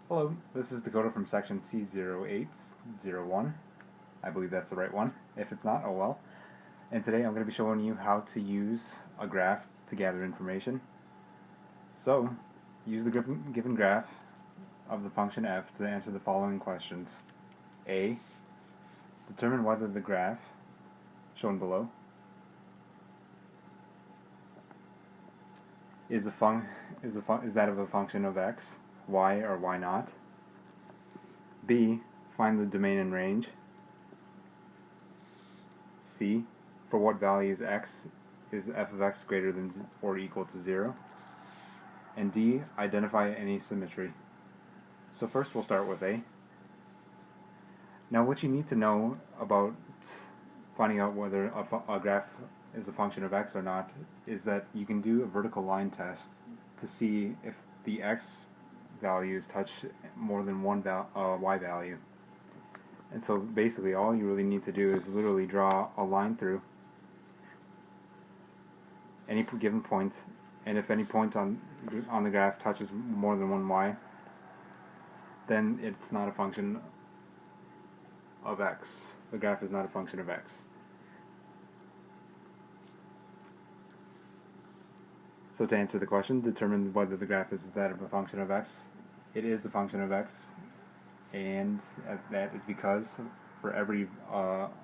Hello, this is Dakota from section C0801. I believe that's the right one. If it's not, oh well. And today I'm going to be showing you how to use a graph to gather information. So, use the given graph of the function f to answer the following questions. A. Determine whether the graph, shown below, is that of a function of x, y, or y not. B. Find the domain and range. C. For what values x is f of x greater than or equal to 0. And D. Identify any symmetry. So first we'll start with A. Now what you need to know about finding out whether a graph is a function of x or not is that you can do a vertical line test to see if the x values touch more than one y value. And so basically all you really need to do is literally draw a line through any given point, and if any point on the graph touches more than one y, then it's not a function of x. The graph is not a function of x. So to answer the question, determine whether the graph is that of a function of x. It is a function of x, and that is because for every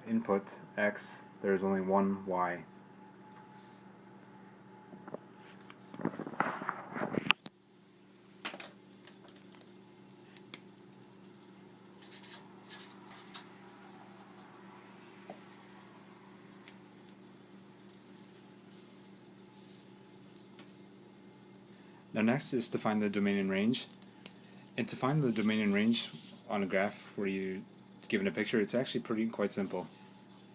input x, there is only one y. Now next is to find the domain and range. And to find the domain and range on a graph where you're given a picture, it's actually quite simple.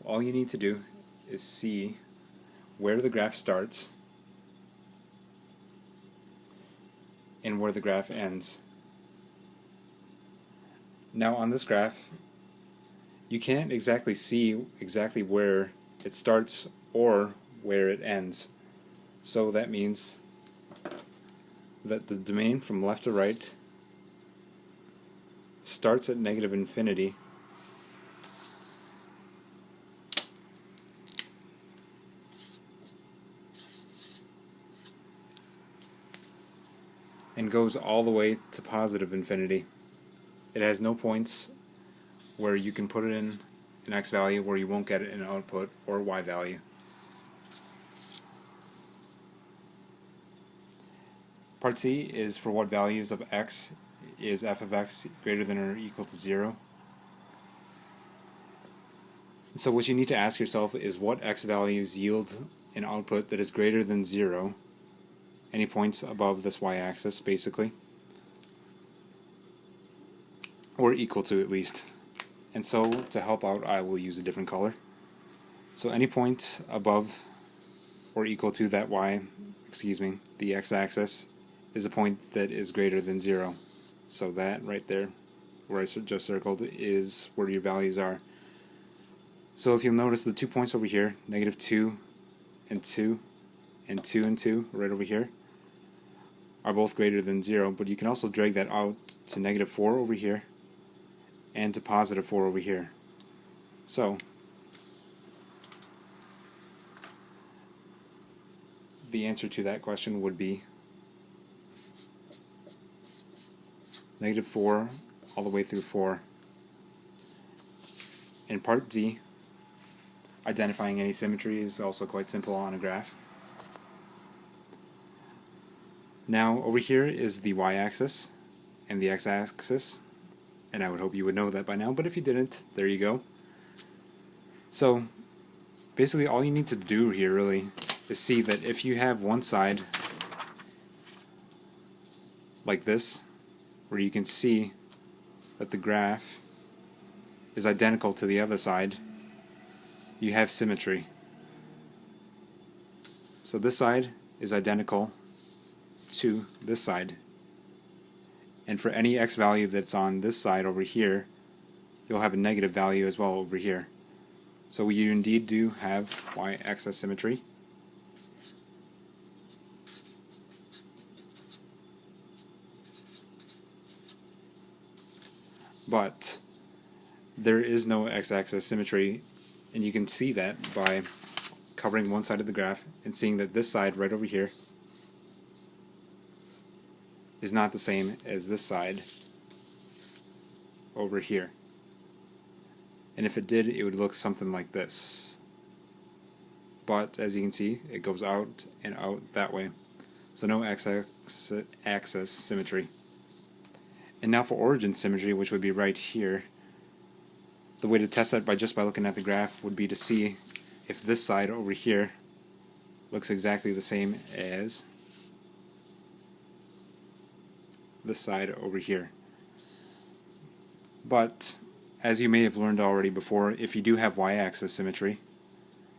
All you need to do is see where the graph starts and where the graph ends. Now on this graph, you can't exactly see exactly where it starts or where it ends. So that means that the domain from left to right starts at negative infinity and goes all the way to positive infinity. It has no points where you can put it in an x value where you won't get an output or y value. Part C is for what values of x is f of x greater than or equal to 0. And so what you need to ask yourself is what x values yield an output that is greater than 0, any points above this y-axis basically, or equal to at least. And so to help out I will use a different color. So any point above or equal to that the x-axis is a point that is greater than 0. So that right there, where I just circled, is where your values are. So if you'll notice the 2 points over here, negative 2 and 2 and 2 and 2, right over here, are both greater than 0, but you can also drag that out to negative 4 over here and to positive 4 over here. So the answer to that question would be negative 4 all the way through 4. In part D, identifying any symmetry is also quite simple on a graph. Now over here is the y-axis and the x-axis, and I would hope you would know that by now, but if you didn't, there you go. So basically all you need to do here really is see that if you have one side like this, where you can see that the graph is identical to the other side, you have symmetry. So this side is identical to this side, and for any x value that's on this side over here, you'll have a negative value as well over here. So you indeed do have y-axis symmetry. but there is no x-axis symmetry, and you can see that by covering one side of the graph and seeing that this side right over here is not the same as this side over here. And if it did, it would look something like this. But as you can see, it goes out and out that way. So no x-axis symmetry. And now for origin symmetry, which would be right here, the way to test that by looking at the graph would be to see if this side over here looks exactly the same as this side over here. But as you may have learned already before, if you do have y-axis symmetry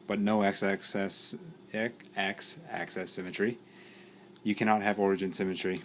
but no x-axis symmetry, you cannot have origin symmetry.